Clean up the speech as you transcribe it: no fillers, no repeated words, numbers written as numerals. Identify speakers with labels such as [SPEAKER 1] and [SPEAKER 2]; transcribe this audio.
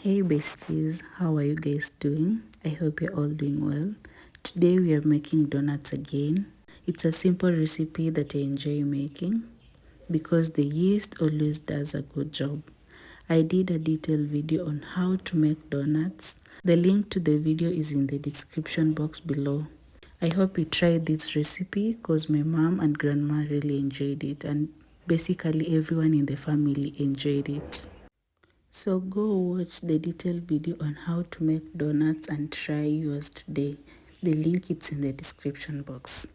[SPEAKER 1] Hey besties, how are you guys doing? I hope you're all doing well. Today we are making donuts again. It's a simple recipe that I enjoy making because the yeast always does a good job. I did a detailed video on how to make donuts. The link to the video is in the description box below. I hope you try this recipe because my mom and grandma really enjoyed it, and basically everyone in the family enjoyed it. So go watch the detailed video on how to make donuts and try yours today. The link is in the description box.